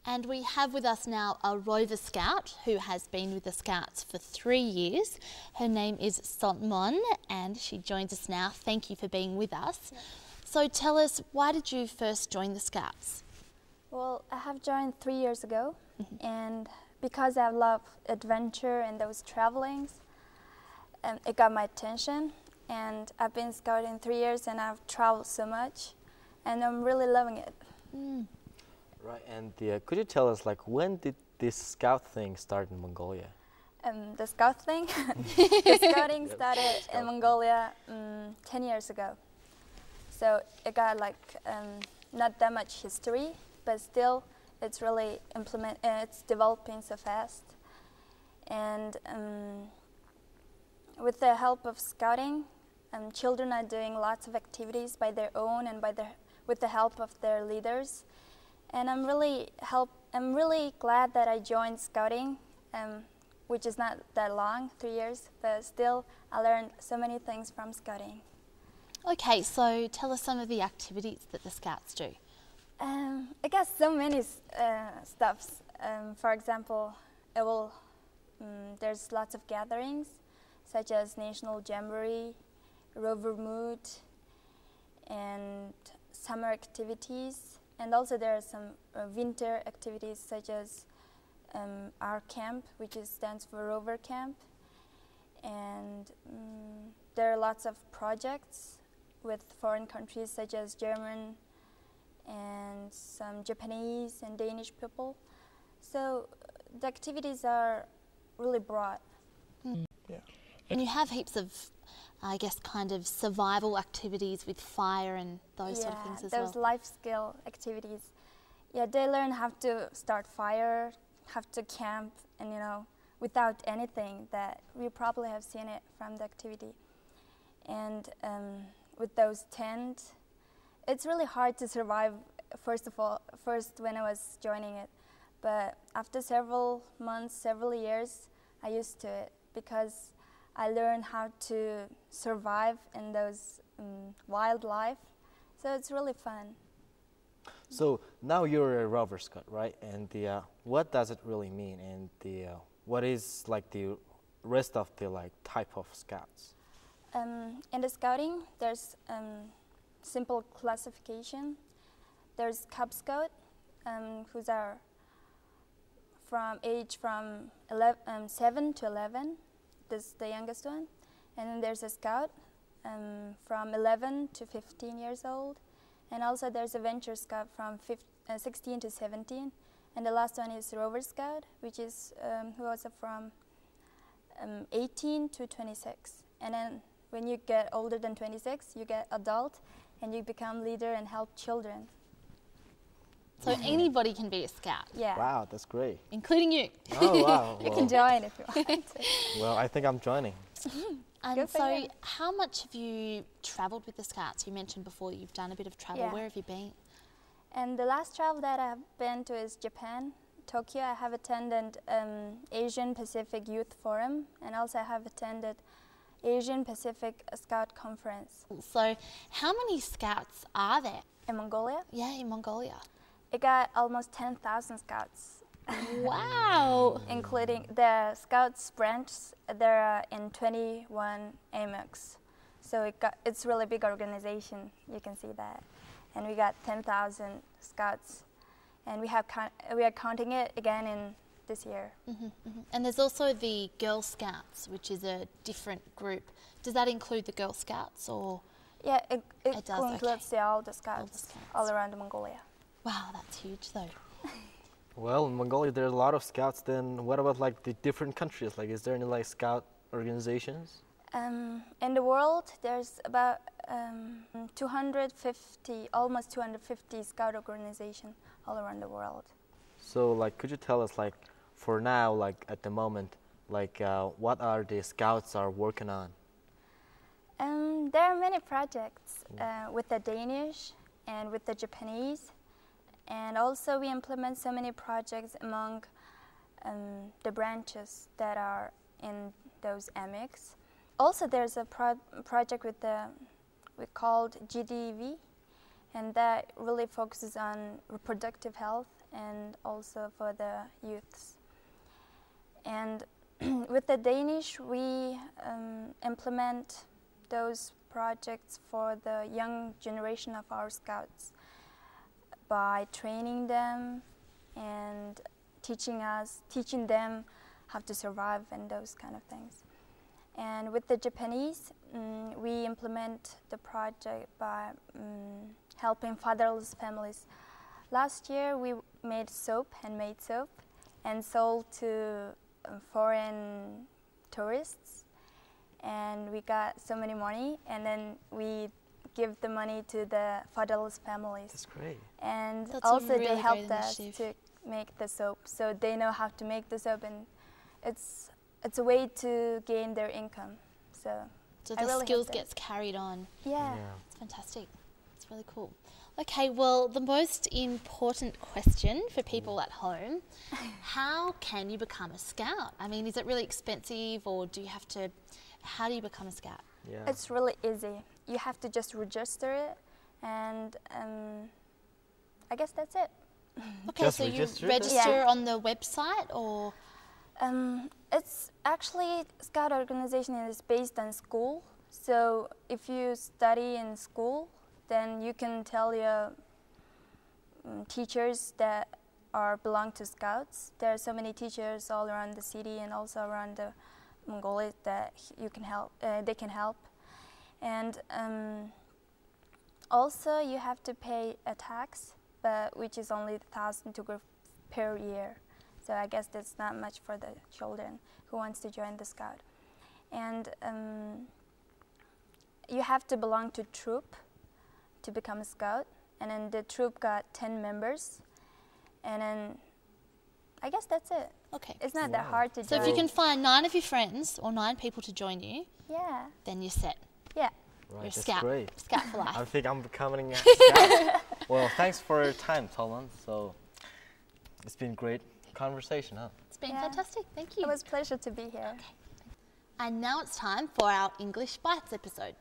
And we have with us now a Rover Scout who has been with the Scouts for 3 years. Her name is Tsolmon and she joins us now. Thank you for being with us. Yeah. So tell us, why did you first join the Scouts? Well, I have joined 3 years ago, and because I love adventure and those travelings, it got my attention. And I've been scouting 3 years and I've traveled so much, and I'm really loving it. Right, and could you tell us, like, when did this scout thing start in Mongolia? The scout thing? The scouting started in Mongolia 10 years ago. So it got like not that much history, but still it's really it's developing so fast. And with the help of scouting, children are doing lots of activities by their own and with the help of their leaders. And I'm really glad that I joined scouting, which is not that long, 3 years, but still I learned so many things from scouting. Okay, so tell us some of the activities that the Scouts do. I guess so many stuffs. For example, there's lots of gatherings, such as National Jamboree, Rover Mood, and summer activities. And also there are some winter activities, such as our camp, which stands for Rover Camp. And there are lots of projects with foreign countries, such as German and some Japanese and Danish people. So the activities are really broad. Yeah. And you have heaps of, I guess, kind of survival activities with fire and those sort of things as well. Yeah, those life skill activities. Yeah, they learn how to start fire, how to camp, and without anything that we probably have seen it from the activity. And with those tents, it's really hard to survive, first when I was joining it. But after several months, several years, I used to it because I learned how to survive in those wildlife. So it's really fun. So now you're a Rover Scout, right? And what does it really mean? And what is like the rest of the type of scouts? In the scouting, there's simple classification. There's Cub Scout, who's are from 7 to 11. This is the youngest one. And then there's a Scout from 11 to 15 years old. And also there's a Venture Scout from 16 to 17. And the last one is Rover Scout, which is who also from 18 to 26. And then when you get older than 26, you get adult, and you become leader and help children. So anybody can be a Scout? Yeah. Wow, that's great. Including you. Oh, wow. You can join if you want to. Well, I think I'm joining. And so how much have you travelled with the Scouts? You mentioned before you've done a bit of travel. Yeah. Where have you been? And the last travel that I've been to is Japan, Tokyo. I have attended Asian Pacific Youth Forum, and also I have attended Asian Pacific Scout Conference. So how many Scouts are there? In Mongolia? Yeah, in Mongolia. It got almost 10,000 Scouts. Wow! Including the Scouts branch, there are in 21 AMEX. So it's really big organization, you can see that. And we got 10,000 Scouts, and we are counting it again in this year. And there's also the Girl Scouts, which is a different group. Does that include the Girl Scouts, or? Yeah, it does, includes all the Scouts all around Mongolia. Wow, that's huge though. Well, in Mongolia there are a lot of scouts. Then what about the different countries? Is there any scout organizations? In the world, there's about 250, almost 250 scout organizations all around the world. So, could you tell us, for now, at the moment, what are the scouts are working on? There are many projects with the Danish and with the Japanese, and also we implement so many projects among the branches that are in those AMEX. Also, there's a project with we called GDV, and that really focuses on reproductive health and also for the youths. And with the Danish, we implement those projects for the young generation of our scouts by training them and teaching them how to survive and those kind of things. And with the Japanese, we implement the project by helping fatherless families. Last year, we made soap, handmade soap, and sold to foreign tourists, and we got so many money, and then we give the money to the fatherless families. That's great. And That's also a really they helped great us initiative. to make the soap, so they know how to make the soap, and it's a way to gain their income. So So I the really skills hope that- gets carried on. yeah. It's fantastic. It's really cool. Okay, well, the most important question for people at home, how can you become a scout? I mean, is it really expensive, or do you have to, how do you become a scout? Yeah. It's really easy. You have to just register it, and I guess that's it. Okay, Just so you register? register Yeah. on the website, or? It's actually, Scout organization is based on school. So if you study in school, then you can tell your teachers that belong to Scouts. There are so many teachers all around the city and also around the Mongolia that you can help. They can help, and also you have to pay a tax, but which is only 1,000 tugr per year. So I guess that's not much for the children who wants to join the Scout. And you have to belong to troop to become a Scout, and then the troop got 10 members, and then I guess that's it. Okay. It's not that Wow. hard to So join. if you can find 9 of your friends or 9 people to join you, Yeah, then you're set. yeah. Right, You're a that's scout. great. Scout for life. I think I'm becoming a scout. Well, thanks for your time, Tsolmon. So it's been great conversation, huh? It's been Yeah. fantastic. Thank you. It was a pleasure to be here. And now it's time for our English Bites episode.